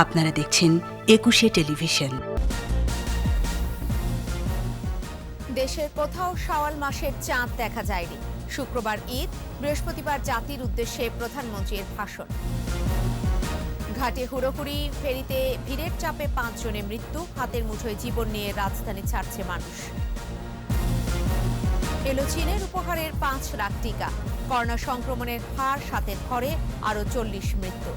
আপনারা দেখছেন একুশে টেলিভিশন। দেশের কোথাও শাওয়াল মাসের চাঁদ দেখা যায়নি। শুক্রবার ঈদ, বৃহস্পতিবার জাতির উদ্দেশ্যে প্রধানমন্ত্রীর ভাষণ। ঘাটে হুড়োহুড়ি, ফেরিতে ভিড়ের চাপে 5 জনের মৃত্যু, হাতের মুঠোয় জীবন নিয়ে রাজধানী ছাড়ছে মানুষ। এলো চীনের উপহারের 5 লাখ টিকা। করোনা সংক্রমণের হার 7-এর ঘরে, আরও 40 মৃত্যু।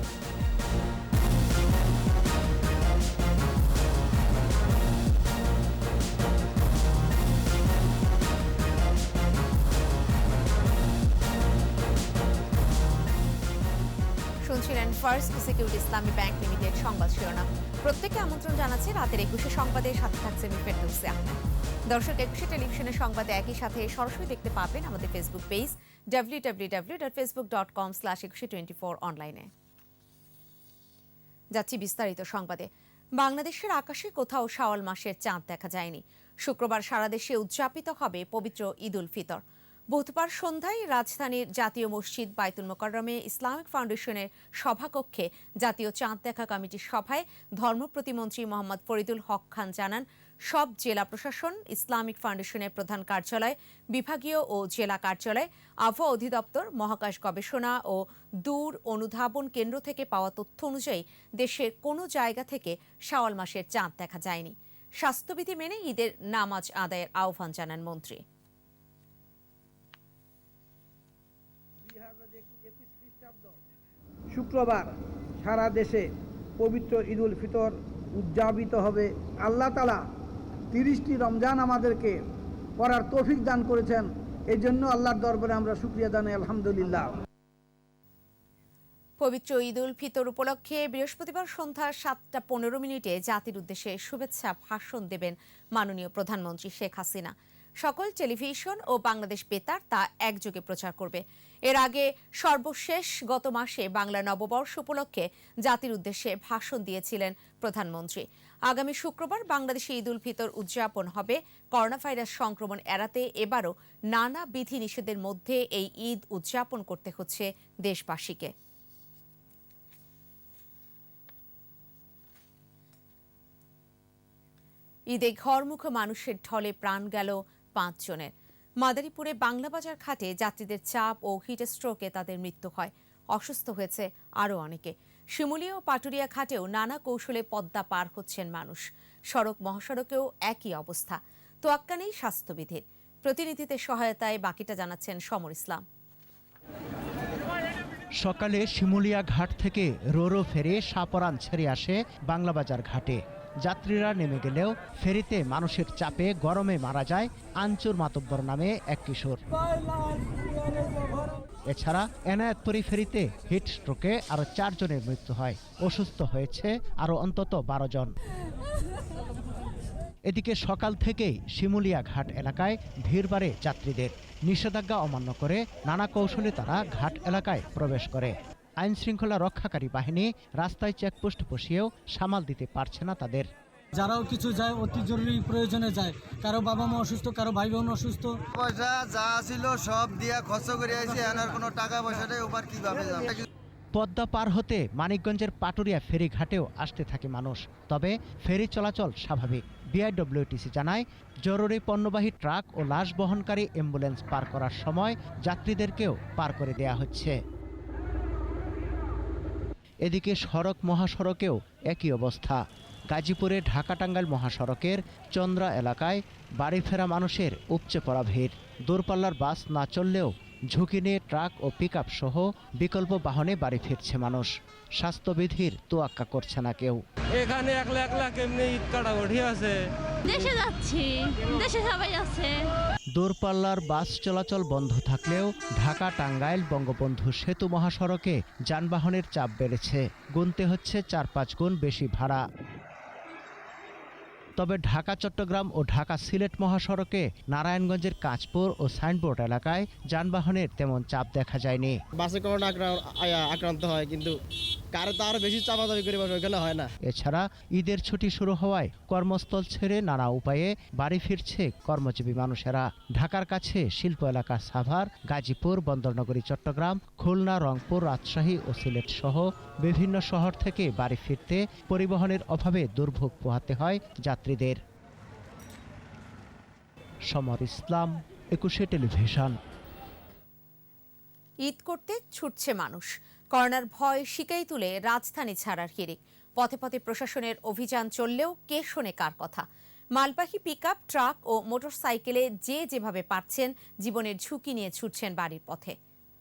শুনছিলেন ফার্স্ট সিকিউরিটি ইসলামী ব্যাংক লিমিটেড সংবাদ শিরোনাম। প্রত্যেককে আমন্ত্রণ জানাচ্ছি রাতের 21 সংবাদের সাথে থাকছে আমি ফেরদৌসী আহমেদ। দর্শক, 21 টেলিভিশনের সংবাদে একই সাথে সরাসরি দেখতে পাবেন আমাদের ফেসবুক পেজ www.facebook.com/2124 অনলাইনে। যাচ্ছি বিস্তারিত সংবাদে। বাংলাদেশের আকাশে কোথাও শাওয়াল মাসের চাঁদ দেখা যায়নি। শুক্রবার সারা দেশে উদযাপিত হবে পবিত্র ঈদ উল ফিতর। বুধবার সন্ধ্যায় রাজধানীর জাতীয় মসজিদ বায়তুল মোকাররমে ইসলামিক ফাউন্ডেশনের সভাকক্ষে জাতীয় চাঁদ দেখা কমিটির সভায় ধর্ম প্রতিমন্ত্রী মোহাম্মদ ফরিদুল হক খান জানান, সব জেলা প্রশাসন, ইসলামিক ফাউন্ডেশনের প্রধান কার্যালয়, বিভাগীয় ও জেলা কার্যালয়, আবহাওয়া অধিদপ্তর, মহাকাশ গবেষণা ও দূর অনুধাবন কেন্দ্র থেকে পাওয়া তথ্য অনুযায়ী দেশের কোনো জায়গা থেকে শাওয়াল মাসের চাঁদ দেখা যায়নি। স্বাস্থ্যবিধি মেনে ঈদের নামাজ আদায়ের আহ্বান জানান মন্ত্রী। শুক্রবার সারা দেশে পবিত্র ঈদ উল ফিতর উদযাপিত হবে। আল্লাহ তাআলা 30টি রমজান আমাদেরকে পড়ার তৌফিক দান করেছেন। এই জন্য আল্লাহর দরবারে আমরা শুকরিয়া জানাই, আলহামদুলিল্লাহ। পবিত্র ঈদ উল ফিতর উপলক্ষে বৃহস্পতিবার সন্ধ্যা 7:15 জাতির উদ্দেশ্যে শুভেচ্ছা ভাষণ দেবেন মাননীয় প্রধানমন্ত্রী শেখ হাসিনা। সকল টেলিভিশন ও বাংলাদেশ বেতার তা একযোগে প্রচার করবে। এর আগে সর্বশেষ গত মাসে বাংলা নববর্ষ উপলক্ষে জাতির উদ্দেশ্যে ভাষণ দিয়েছিলেন প্রধানমন্ত্রী। আগামী শুক্রবার বাংলাদেশে ঈদ উল ফিতর উদযাপন হবে। করোনা ভাইরাস সংক্রমণ এড়াতে এবারও নানা বিধি নিষেধের মধ্যে এই ঈদ উদযাপন করতে হচ্ছে দেশবাসীকে। ঈদে ঘরমুখো মানুষের ঢলে প্রাণ গেল 5 জনের। মাদারীপুরে বাংলাবাজার ঘাটে যাত্রীদের চাপ ও হিটস্ট্রোকে তাদের মৃত্যু হয়। অসুস্থ হয়েছে আরও অনেকে। শিমুলিয়া ও পাটুরিয়া ঘাটেও নানা কৌশলে পদ্মা পার হচ্ছেন মানুষ। সড়ক মহাসড়কেও একই অবস্থা। তোয়াক্কা নেই স্বাস্থ্যবিধির। প্রতিনিধিদের সহায়তায় বাকিটা জানাচ্ছেন সমর ইসলাম। সকালে শিমুলিয়া ঘাট থেকে রোরো ফেরে সাপরান ছেড়ে আসে বাংলাবাজার ঘাটে। যাত্রীরা নেমে গেলেও ফেরিতে মানুষের চাপে গরমে মারা যায় আঞ্চুর মাতব্বর নামে এক কিশোর। এছাড়া এনায়েতপুরী ফেরিতে হিট স্ট্রোকে আরো 4 জনের মৃত্যু হয়। অসুস্থ হয়েছে আরো অন্তত 12 জন। এদিকে সকাল থেকেই শিমুলিয়া ঘাট এলাকায় ভিড় বাড়ে যাত্রীদের। নিষেধাজ্ঞা অমান্য করে নানা কৌশলে তারা ঘাট এলাকায় প্রবেশ করে। আইন শৃঙ্খলা রক্ষাকারী বাহিনী রাস্তায় চেকপোস্ট বসিয়েও সামাল দিতে পারছে না তাদের। যারাও কিছু যায় অতি জরুরি প্রয়োজনে যায়, কারো বাবা মা অসুস্থ, কারো ভাই বোন অসুস্থ। পয়সা যা ছিল সব দিয়া খরচ করে আইছি, আর কোনো টাকা পয়সাটাই ওপার কিভাবে যাবে। পদ্মা পার হতে মানিকগঞ্জের পাটুরিয়া ফেরি ঘাটেও আসতে থাকে মানুষ, তবে ফেরি চলাচল স্বাভাবিক। বিআইডব্লিউটিসি জানায়, জরুরি পণ্যবাহী ট্রাক ও লাশ বহনকারী অ্যাম্বুলেন্স পার করার সময় যাত্রীদেরকেও পার করে দেয়া হচ্ছে। এদিকে সড়ক মহাসড়কেও একই অবস্থা। গাজীপুরে ঢাকা টাঙ্গাইল মহাসড়কের চন্দ্রা এলাকায় বাড়ি ফেরা মানুষের উপচে পড়া ভিড়। দূরপাল্লার বাস না চললেও ঝুঁকি নিয়ে ট্রাক ও পিকআপ সহ বিকল্প বাহনে বাড়ি ফিরছে মানুষ। স্বাস্থ্যবিধির তোয়াক্কা করছে না কেউ। এখানে একলা কেমনি ঈদ কাটাকুটি আছে। দেশে যাচ্ছি, দেশে সবাই আছে। দূরপাল্লার বাস চলাচল বন্ধ থাকলেও ঢাকা টাঙ্গাইল বঙ্গবন্ধু সেতু মহাসড়কে যানবাহনের চাপ বেড়েছে। গুনতে হচ্ছে 4-5 গুণ বেশি ভাড়া। তবে ঢাকা চট্টগ্রাম ও ঢাকা সিলেট মহাসড়কে নারায়ণগঞ্জের কাঁচপুর ও সাইনবোর্ড এলাকায় যানবাহনের তেমন চাপ দেখা যায়নি। বাসে করোনা আক্রান্ত হয়, কিন্তু কারে তো আরো বেশি চাপাচাপি করে বসে, ওইখানে হয় না। এছাড়া ঈদের ছুটি শুরু হওয়ায় কর্মস্থল ছেড়ে নানা উপায়ে বাড়ি ফিরছে কর্মজীবী মানুষেরা। ঢাকার কাছে শিল্প এলাকা সাভার, গাজীপুর, বন্দরনগরী চট্টগ্রাম, খুলনা, রংপুর, রাজশাহী ও সিলেট সহ বিভিন্ন শহর থেকে বাড়ি ফিরতে পরিবহনের অভাবে দুর্ভোগ পোহাতে হয় যাত্রীদের। সমর ইসলাম, 21 টেলিভিশন। ঈদ করতে ছুটছে মানুষ। করোনার ভয় শিকাই তুলে রাজধানী ছাড়ার হিড়িক। পথে পথে প্রশাসনের অভিযান চললেও কে শোনে কার কথা। মালবাহী পিকআপ, ট্রাক ও মোটরসাইকেলে যে যেভাবে পারছেন জীবনের ঝুঁকি নিয়ে ছুটছেন বাড়ির পথে।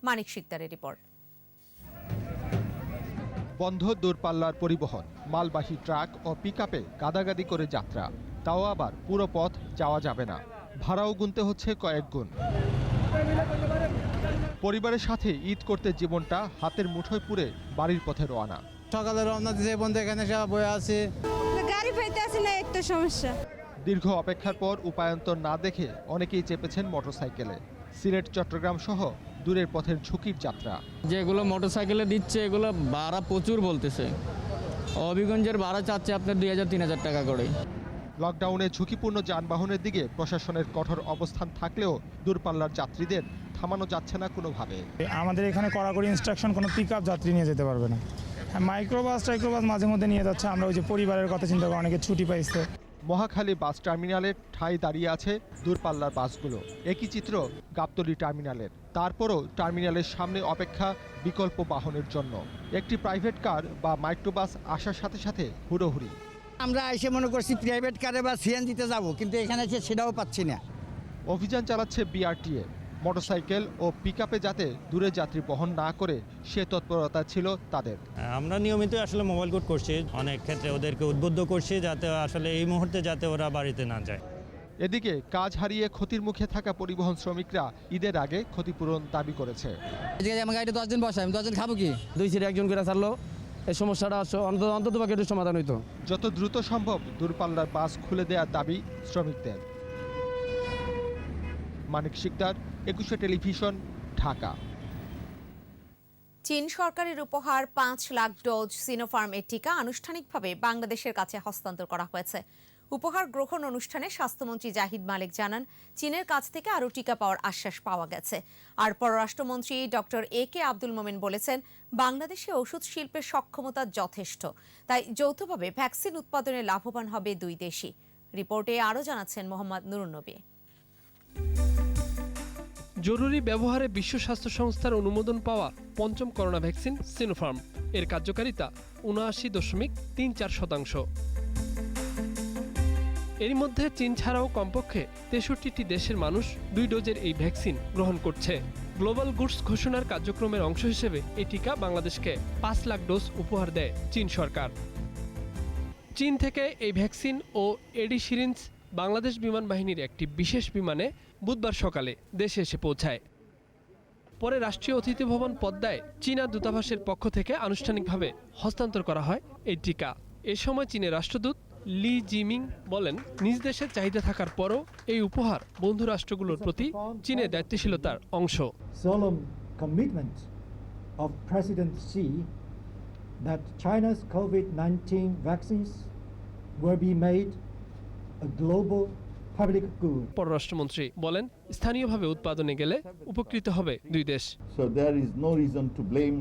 মানিক শিকদারের রিপোর্ট। বন্ধ দূরপাল্লার পরিবহন, মালবাহী ট্রাক ও পিকআপে গাদাগাদি করে যাত্রা, তাও আবার পুরো পথ যাওয়া যাবে না, ভাড়াও গুনতে হচ্ছে কয়েক গুণ। পরিবারের সাথে ঈদ করতে জীবনটা হাতের মুঠোয় পুরে বাড়ির পথে রওনা। সকালে রওনা দিতে বন্ধু এখানে সব বয়ে আছে, গাড়ি পাইতে আসে না, একটা সমস্যা। দীর্ঘ অপেক্ষার পর উপায়ন্তর না দেখে অনেকেই চেপেছেন মোটরসাইকেলে। সিলেট, চট্টগ্রাম সহ দূরের পথের ঝুঁকির যাত্রা। যেগুলো মোটরসাইকেলে দিচ্ছে এগুলো ভাড়া প্রচুর বলতেছে। হবিগঞ্জের ভাড়া চাচ্ছে আপনার 2000-3000 টাকা করে। লকডাউনে ঝুঁকিপূর্ণ যানবাহনের দিকে প্রশাসনের কঠোর অবস্থান থাকলেও দূরপাল্লার যাত্রীদের থামানো যাচ্ছে না কোনোভাবে। আমাদের এখানে কড়াকড়ি ইনস্ট্রাকশন, কোনো পিকআপ যাত্রী নিয়ে যেতে পারবে না। মাইক্রোবাস মাঝে মধ্যে নিয়ে যাচ্ছে। আমরা ওই যে পরিবারের কথা চিন্তা করে অনেকে ছুটি পাইছে। মহাখালী বাস টার্মিনালের ঠাঁই দাঁড়িয়ে আছে দূরপাল্লার বাসগুলো। একই চিত্র গাবতলী টার্মিনালের। তারপরও টার্মিনালের সামনে অপেক্ষা বিকল্প বাহনের জন্য। একটি প্রাইভেট কার বা মাইক্রোবাস আসার সাথে সাথে হুড়োহুড়ি। আমরা এসে মনে করছি প্রাইভেট কারে বা সিএনজিতে যাব, কিন্তু এখানে এসে সেটাও পাচ্ছি না। অভিযান চালাচ্ছে বিআরটিএ। মোটরসাইকেল ও পিকআপে যাতে দূরে যাত্রী বহন না করে সে তৎপরতা ছিল তাদের। আমরা নিয়মিত আসলে মোবাইল কোড করছি, অনেক ক্ষেত্রে ওদেরকে উদ্বুদ্ধ করছি যাতে আসলে এই মুহূর্তে যাতে ওরা বাড়িতে না যায়। এদিকে কাজ হারিয়ে ক্ষতির মুখে থাকা পরিবহন শ্রমিকরা ঈদের আগে ক্ষতিপূরণ দাবি করেছে। আমার গাড়িতে 10 দিন বসে, আমি 10 দিন খাবো কি? 2 সিটে একজন করে ছাড়লো, এই সমস্যাটা অন্তত একটু সমাধান হইতো। যত দ্রুত সম্ভব দূরপাল্লার বাস খুলে দেওয়ার দাবি শ্রমিকদের। মানিক শিকদার, 21 টেলিভিশন, ঢাকা। চীন সরকারের উপহার 5 লাখ ডোজ সিনোফার্মের টিকা আনুষ্ঠানিকভাবে বাংলাদেশের কাছে হস্তান্তর করা হয়েছে। উপহার গ্রহণ অনুষ্ঠানে স্বাস্থ্যমন্ত্রী জাহিদ মালিক জানান, চীনের কাছ থেকে আরও টিকা পাওয়ার আশ্বাস পাওয়া গেছে। আর পররাষ্ট্রমন্ত্রী ডক্টর AK আব্দুল মোমেন বলেছেন, বাংলাদেশে ওষুধ শিল্পের সক্ষমতা যথেষ্ট, তাই যৌথভাবে ভ্যাকসিন উৎপাদনে লাভবান হবে দুই দেশই। রিপোর্টে আরও জানাচ্ছেন মোহাম্মদ নুরুন নবী। জরুরি ব্যবহারে বিশ্ব স্বাস্থ্য সংস্থার অনুমোদন পাওয়া পঞ্চম করোনা ভ্যাকসিন সিনোফার্ম। এর কার্যকারিতা ৭৯.৩৪%। এর মধ্যে চীন ছাড়াও কমপক্ষে ৬৩টি দেশের মানুষ 2 ডোজের এই ভ্যাকসিন গ্রহণ করছে। গ্লোবাল গুডস ঘোষণার কার্যক্রমের অংশ হিসেবে এই টিকা বাংলাদেশকে 5 লাখ ডোজ উপহার দেয় চীন সরকার। চীন থেকে এই ভ্যাকসিন ও এডি সিরিঞ্জ বাংলাদেশ বিমান বাহিনীর একটি বিশেষ বিমানে বুধবার সকালে দেশে এসে পৌঁছায়। পরে রাষ্ট্রীয় অতিথি ভবন পদ্মায় চীনা দূতাবাসের পক্ষ থেকে আনুষ্ঠানিকভাবে হস্তান্তর করা হয় এই টিকা। এ সময় চীনের রাষ্ট্রদূত লি জিমিং বলেন, নিজ দেশের চাহিদা থাকার পরও এই উপহার বন্ধু রাষ্ট্রগুলোর প্রতি চীনের দায়িত্বশীলতার অংশ। Solemn commitment of President Xi that China's COVID-19 vaccines will be made a global public good. পররাষ্ট্রমন্ত্রী বলেন, স্থানীয়ভাবে উৎপাদনে গেলে উপকৃত হবে দুই দেশ। So there is no reason to blame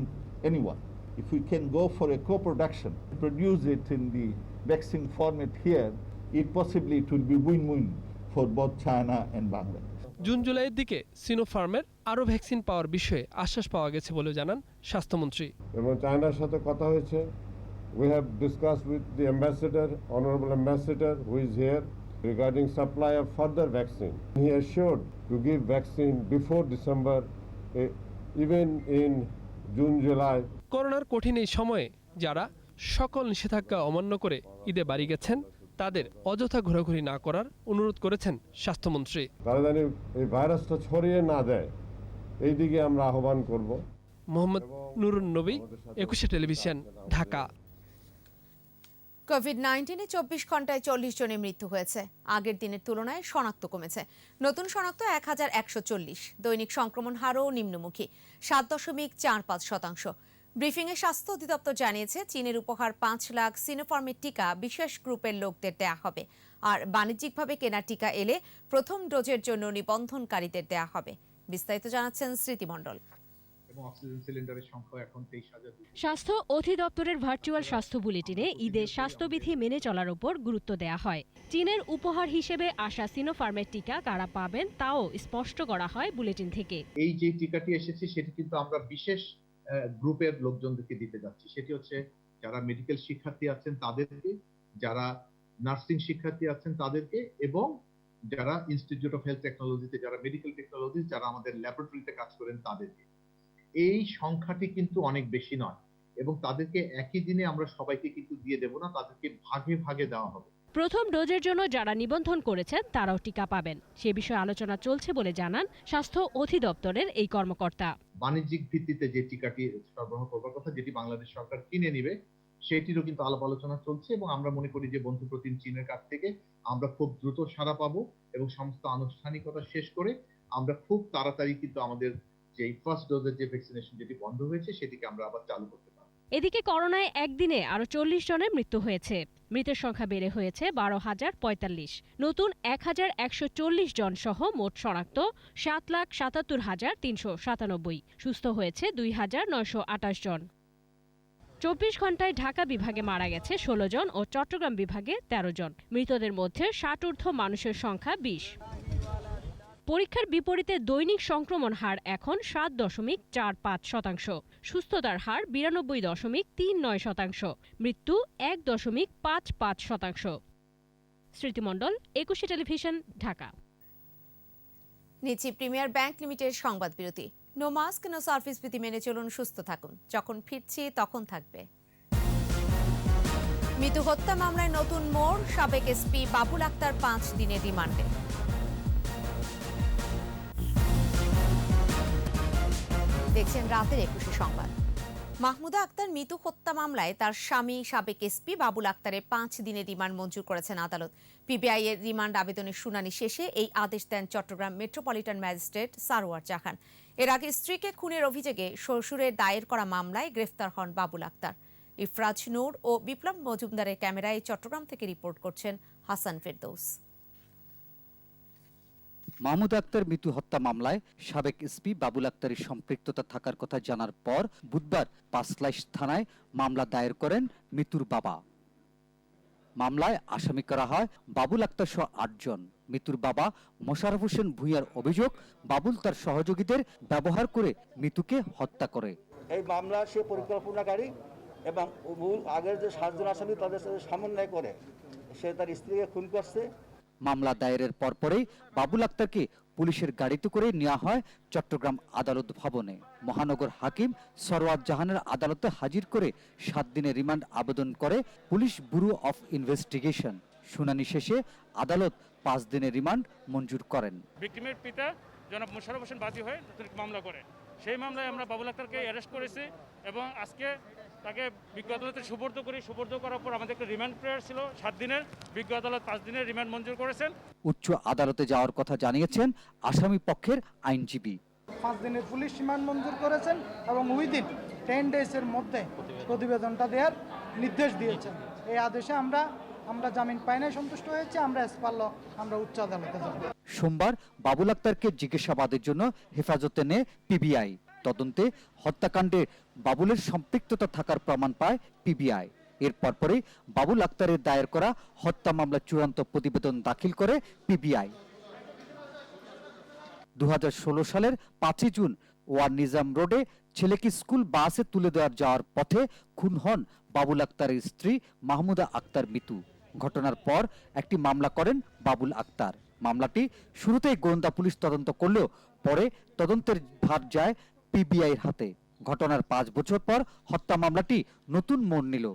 anyone. If we can go for a co-production, produce it in the vaccine format here, it possibly it will be win-win for both China and Bangladesh. June জুলাইয়ের দিকে সিনোফার্মের আরও vaccine পাওয়ার বিষয়ে আশ্বাস পাওয়া গেছে বলে জানান স্বাস্থ্যমন্ত্রী। এবং চায়নার সাথে কথা হয়েছে। We have discussed with the ambassador, honorable ambassador who is here, regarding supply of further vaccine. He assured to give vaccine before December, even in June, July. করোনার কঠিন এই সময়ে যারা সকল নিষেধাজ্ঞা অমান্য করে ঈদে বাড়ি গেছেন, তাদের অযথা ঘোরাঘুরি না করার অনুরোধ করেছেন স্বাস্থ্যমন্ত্রী। তারা যেন এই ভাইরাসটা ছড়িয়ে না দেয়, এই দিকে আমরা আহ্বান করব। মোহাম্মদ নুরুন নবী, 21 টেলিভিশন, ঢাকা। কোভিড-19-এ 24 ঘন্টায় 40 জনের মৃত্যু হয়েছে। আগের দিনের তুলনায় শনাক্ত কমেছে। নতুন শনাক্ত 1140। দৈনিক সংক্রমণ হারও নিম্নমুখী, 7.45%। ব্রিফিংয়ে স্বাস্থ্য অধিদপ্তর জানিয়েছে, চীনের উপহার 5 লাখ সিনোফার্মের টিকা বিশেষ গ্রুপের লোকদের দেয়া হবে, আর বাণিজ্যিকভাবে কেনা টিকা এলে প্রথম ডোজের জন্য নিবন্ধনকারীদের দেয়া হবে। বিস্তারিত জানাচ্ছেন স্মৃতি মণ্ডল। স্বাস্থ্য অধিদপ্তরের ভার্চুয়াল স্বাস্থ্য বুলেটিনে ঈদের স্বাস্থ্যবিধি মেনে চলার উপর গুরুত্ব দেয়া হয়। চীনের উপহার হিসেবে আসা সিনোফার্মের টিকা কারা পাবেন তাও স্পষ্ট করা হয় বুলেটিন থেকে। এই যে টিকাটি এসেছে সেটি কিন্তু আমরা বিশেষ গ্রুপের লোকজনদেরকে দিতে যাচ্ছি। সেটি হচ্ছে যারা মেডিকেল শিক্ষার্থী আছেন তাদেরকে, যারা নার্সিং শিক্ষার্থী আছেন তাদেরকে, এবং যারা ইনস্টিটিউট অফ হেলথ টেকনোলজিতে যারা মেডিকেল টেকনোলজি যারা আমাদের ল্যাবরেটরিতে কাজ করেন তাদেরকে। এই সংখ্যাটি কিন্তু অনেক বেশি নয়, এবং তাদেরকে একই দিনে আমরা সবাইকে কিন্তু দিয়ে দেব না, তাদেরকে ভাগে ভাগে দেওয়া হবে। প্রথম ডোজের জন্য যারা নিবন্ধন করেছেন তারাও টিকা পাবেন, সে বিষয়ে আলোচনা চলছে বলে জানান স্বাস্থ্য অধিদপ্তরের এই কর্মকর্তা। বাণিজ্যিক ভিত্তিতে যে টিকাটি সরবরাহ করবার কথা, যেটি বাংলাদেশ সরকার কিনে নিবে, সেটিরও কিন্তু আলাপ আলোচনা চলছে, এবং আমরা মনে করি যে বন্ধুপ্রতিম চীনের কাছ থেকে আমরা খুব দ্রুত সাড়া পাবো, এবং সমস্ত আনুষ্ঠানিকতা শেষ করে আমরা খুব তাড়াতাড়ি কিন্তু আমাদের যে ফার্স্ট ডোজের যে ভ্যাকসিনেশন যেটি বন্ধ হয়েছে সেটিকে আমরা আবার চালু করতে পারব। এদিকে করোনায় একদিনে আরো 40 জনের মৃত্যু হয়েছে। মৃতের সংখ্যা বেড়ে হয়েছে 12,045। নতুন 1,140 জন সহ মোট শনাক্ত 7,77,397। সুস্থ হয়েছে 2,928 জন। 24 ঘন্টায় ঢাকা বিভাগে মারা গেছে 16 জন ও চট্টগ্রাম বিভাগে 13 জন। মৃতদের মধ্যে 60 ঊর্ধ্ব মানুষের সংখ্যা 20। পরীক্ষার বিপরীতে দৈনিক সংক্রমণ হার এখন 7.45%। সুস্থতার হার 92.39%। মৃত্যু 1.55%। স্মৃতি মণ্ডল, 21 টেলিভিশন, ঢাকা। নিচ্ছি প্রিমিয়ার ব্যাংক লিমিটেড সংবাদ বিরতি। নো মাস্ক নো সার্ভিস বিধি মেনে চলুন, সুস্থ থাকুন। যখন ফিরছি তখন থাকবে। মিতু হত্যা মামলায় নতুন মোড়, সাবেক এসপি বাবুল আক্তার 5 দিনের রিমান্ডে। দেখছেন রাতের 21 সংবাদ। মাহমুদা আক্তার মিতু হত্যা মামলায় তার স্বামী সাবেক এসপি বাবুল আক্তারের 5 দিনের রিমান্ড মঞ্জুর করেছেন আদালত। পিবিআই এর রিমান্ড আবেদনের শুনানি শেষে এই আদেশ দেন চট্টগ্রাম মেট্রোপলিটন ম্যাজিস্ট্রেট সারোয়ার জাহান। এর আগে স্ত্রীকে খুনের অভিযোগে শ্বশুরের দায়ের করা মামলায় গ্রেফতার হন বাবুল আক্তার। ইফরাজ নূর ও বিপ্লব মজুমদারের ক্যামেরায় চট্টগ্রাম থেকে রিপোর্ট করছেন হাসান ফেরদৌস। মাহমুদ আক্তার মিতু হত্যা মামলায় সাবেক এসপি বাবুল আক্তারের সম্পৃক্ততা থাকার কথা জানার পর বুধবার পাঁচলাইশ থানায় মামলা দায়ের করেন মিতুর বাবা। মামলায় আসামি করা হয় বাবুল আক্তার সহ 8 জন। মিতুর বাবা মোশাররফ হোসেন ভূঁইয়ার অভিযোগ, বাবুল তার সহযোগীদের ব্যবহার করে মিতুকে হত্যা করে। এই মামলা সে পরিকল্পনাকারী এবং আগের যে 7 জন আসামি তাদের সাথে সমন্বয় করে সে তার স্ত্রীকে খুন করছে। মামলা দায়েরের পরপরই বাবুল আক্তারকে পুলিশের গাড়িতে করে নেওয়া হয় চট্টগ্রাম আদালত ভবনে। মহানগর হাকিম সরওয়ার জাহানের আদালতে হাজির করে 7 দিনের রিমান্ড আবেদন করে পুলিশ ব্যুরো অফ ইনভেস্টিগেশন। শুনানি শেষে আদালত 5 দিনের রিমান্ড মঞ্জুর করেন। ভিকটিমের পিতা জনাব মোশাররফ হোসেন বাদী হয়ে মামলা করে। সেই মামলায় আমরা বাবুল আক্তারকে অ্যারেস্ট করেছি এবং আজকে তাকে বিজ্ঞ আদালতে সুপর্দ করি। সুপর্দ করার পর আমাদের একটা রিমান্ড প্রেয়ার ছিল 7 দিনের, বিজ্ঞ আদালত 5 দিনের রিমান্ড মঞ্জুর করেছেন। উচ্চ আদালতে যাওয়ার কথা জানিয়েছেন আসামি পক্ষের আইনজীবী। 5 দিনের পুলিশ রিমান্ড মঞ্জুর করেছেন এবং উইদিন 10 ডেজের মধ্যে প্রতিবেদনটা দেওয়ার নির্দেশ দিয়েছেন। এই আদেশে আমরা জামিন পাই নাই, সন্তুষ্ট হয়েছে। আমরা উচ্চ আদালতে যাব। সোমবার বাবুল আক্তারকে জিজ্ঞাসাবাদের জন্য হেফাজতে নেয় পিবিআই। তদন্তে হত্যাকাণ্ডে বাবুলের সম্পৃক্ততা থাকার প্রমাণ পায় পিবিআই। এর পরপরই বাবুল আক্তারের দায়ের করা হত্যা মামলার চূড়ান্ত প্রতিবেদন দাখিল করে পিবিআই। 2016 সালের 5 জুন ওয়ার নিজাম রোডে ছেলেকে স্কুল বাসে তুলে যাওয়ার পথে খুন হন বাবুল আক্তারের স্ত্রী মাহমুদা আক্তার মিতু। ঘটনার পর একটি মামলা করেন বাবুল আক্তার। মামলাটি শুরুতেই গোয়েন্দা পুলিশ তদন্ত করলেও পরে তদন্তের ভার যায় পিবিআইয়ের হাতে। ঘটনার 5 বছর পর হত্যা মামলাটি নতুন মোড় নিল।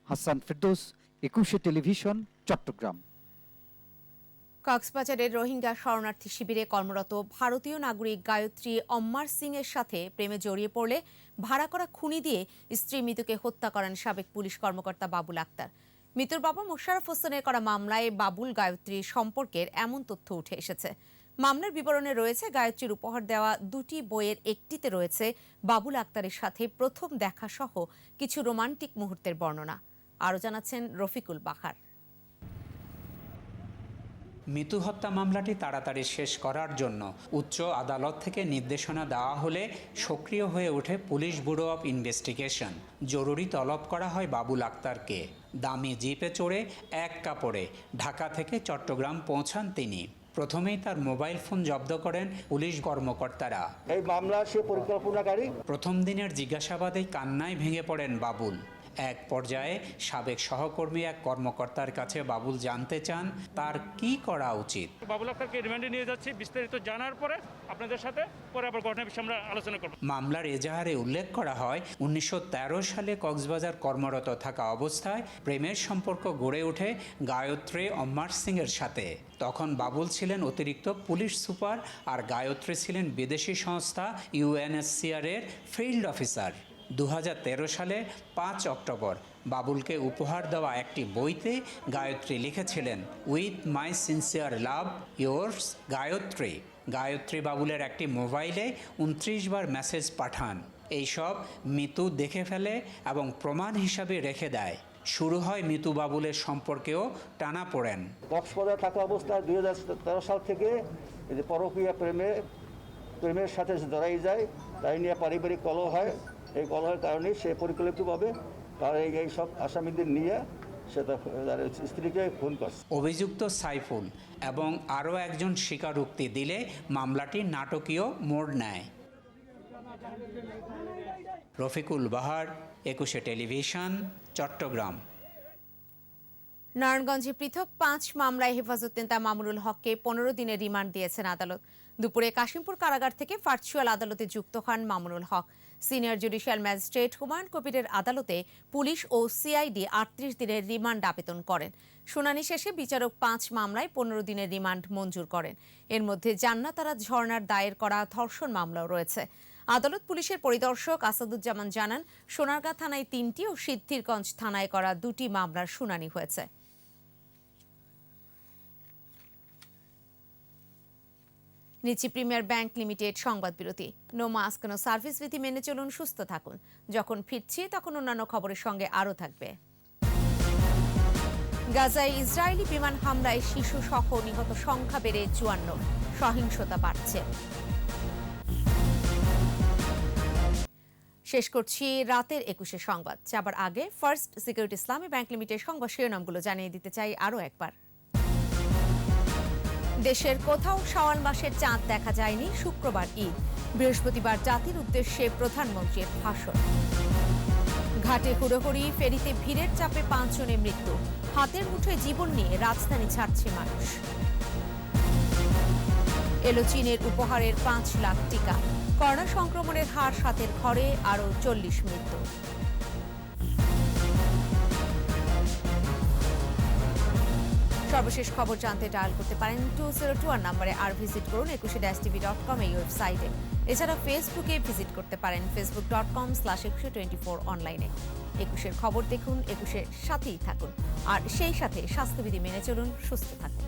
হাসান ফেরদৌস, 21 টেলিভিশন, চট্টগ্রাম। কক্সবাজারের রোহিঙ্গা শরণার্থী শিবিরে কর্মরত ভারতীয় নাগরিক গায়ত্রী অম্মার সিং এর সাথে প্রেমে জড়িয়ে পড়লে ভাড়া করা খুনি দিয়ে স্ত্রী মিতুকে হত্যা করেন সাবেক পুলিশ কর্মকর্তা বাবুল আক্তার। মিতুর বাবা মোশাররফ হোসেনের করা মামলায় বাবুল গায়ত্রী সম্পর্কের এমন তথ্য উঠে এসেছে। মামলার বিবরণে রয়েছে গায়ত্রীর উপহার দেওয়া দুটি বইয়ের একটিতে রয়েছে বাবুল আক্তারের সাথে প্রথম দেখা সহ কিছু রোমান্টিক মুহূর্তের বর্ণনা। আরও জানাচ্ছেন রফিকুল বাখার। মিতু হত্যা মামলাটি তাড়াতাড়ি শেষ করার জন্য উচ্চ আদালত থেকে নির্দেশনা দেওয়া হলে সক্রিয় হয়ে ওঠে পুলিশ ব্যুরো অব ইনভেস্টিগেশন। জরুরি তলব করা হয় বাবুল আক্তারকে। দামি জিপে চড়ে এক কাপড়ে ঢাকা থেকে চট্টগ্রাম পৌঁছান তিনি। প্রথমেই তার মোবাইল ফোন জব্দ করেন পুলিশ কর্মকর্তারা। এই মামলা সে পরিকল্পনাকারী। প্রথম দিনের জিজ্ঞাসাবাদেই কান্নায় ভেঙে পড়েন বাবুল। এক পর্যায়ে সাবেক সহকর্মী এক কর্মকর্তার কাছে বাবুল জানতে চান তার কি করা উচিত। বাবুল আক্তারকে রিমান্ডে নিয়ে যাচ্ছি, বিস্তারিত জানার পরে আপনাদের সাথে পরে আবার ঘটনার বিষয়ে আমরা আলোচনা করব। মামলার এজাহারে উল্লেখ করা হয় 1913 সালে কক্সবাজার কর্মরত থাকা অবস্থায় প্রেমের সম্পর্ক গড়ে ওঠে গায়ত্রী অম্মার সিং এর সাথে। তখন বাবুল ছিলেন অতিরিক্ত পুলিশ সুপার আর গায়ত্রী ছিলেন বিদেশি সংস্থা UNHCR এর ফিল্ড অফিসার। 2013 সালে 5 অক্টোবর বাবুলকে উপহার দেওয়া একটি বইতে গায়ত্রী লিখেছিলেন, with my sincere love, yours Gayatri. Gayatri বাবুলের একটি মোবাইলে 29 বার মেসেজ পাঠান। এইসব মিতু দেখে ফেলে এবং প্রমাণ হিসাবে রেখে দেয়। শুরু হয় মিতু বাবুলের সম্পর্কেও টানাপোড়েন। কক্সবাজার থাকা অবস্থায় 2013 সাল থেকে এই যে পরকীয়া প্রেমের সাথে জড়াই যায়, তাই নিয়ে পারিবারিক কলহ হয়। এই কলহের কারণে সে পরিকল্পিতভাবে তার এই সব আসামিদের নিয়ে সে তার স্ত্রীকে খুন করছে। অভিযুক্ত সাইফুল এবং আরও একজন স্বীকারোক্তি দিলে মামলাটি নাটকীয় মোড় নেয়। রফিকুল বাহার, 21 টেলিভিশন, চট্টগ্রাম। নারায়ণগঞ্জে পৃথক 5 মামলায় হেফাজত নেতা মামুনুল হককে 15 দিনের রিমান্ড দিয়েছেন আদালত। দুপুরে কাশিমপুর কারাগার থেকে ভার্চুয়াল আদালতে যুক্ত হন মামুনুল হক। সিনিয়র জুডিশিয়াল ম্যাজিস্ট্রেট হুমায়ুন কবিরের আদালতে পুলিশ ও সিআইডি 38 দিনের রিমান্ড আবেদন করেন। শুনানি শেষে বিচারক 5 মামলায় 15 দিনের রিমান্ড মঞ্জুর করেন। এর মধ্যে জান্নাতারা ঝর্ণার দায়ের করা ধর্ষণ মামলাও রয়েছে। আদালত পুলিশের পরিদর্শক আসাদুজ্জামান জানান, সোনারগাঁ থানায় 3টি ও সিদ্ধিরগঞ্জ থানায় করা 2টি মামলার শুনানি হয়েছে। নিচি প্রিমিয়ার ব্যাংক লিমিটেড সংবাদ বিরতি। নো মাস্ক নো সার্ভিস বিধি মেনে চলুন, সুস্থ থাকুন। যখন ফিরছি তখন অন্যান্য খবরের সঙ্গে আরও থাকবে। গাজায় ইসরায়েলি বিমান হামলায় শিশু সহ নিহত সংখ্যা বেড়ে 54, সহিংসতা বাড়ছে। শেষ করছি রাতের 21 সংবাদ। যাবার আগে ফার্স্ট সিকিউরিটি ইসলামী ব্যাংক লিমিটেড সংবাদ শিরোনামগুলো জানিয়ে দিতে চাই আরও একবার। দেশের কোথাও শাওয়াল মাসের চাঁদ দেখা যায়নি, শুক্রবার ঈদ। বৃহস্পতিবার জাতির উদ্দেশ্যে প্রধানমন্ত্রীর ভাষণ। ঘাটে হুড়োহুড়ি, ফেরিতে ভিড়ের চাপে 5 জনের মৃত্যু। হাতের মুঠোয় জীবন নিয়ে রাজধানী ছাড়ছে মানুষ। এলো চীনের উপহারের 5 লাখ টিকা। করোনা সংক্রমণের হার 7-এর ঘরে, আরও 40 মৃত্যু। সর্বশেষ খবর জানতে ডায়াল করতে পারেন 2021 নম্বরে, আর ভিজিট করুন 21-tv.com এই ওয়েবসাইটে। এছাড়া ফেসবুকে ভিজিট করতে পারেন facebook.com/2124 অনলাইনে। 21-এর খবর দেখুন, 21-এর সাথেই থাকুন, আর সেই সাথে স্বাস্থ্যবিধি মেনে চলুন, সুস্থ থাকুন।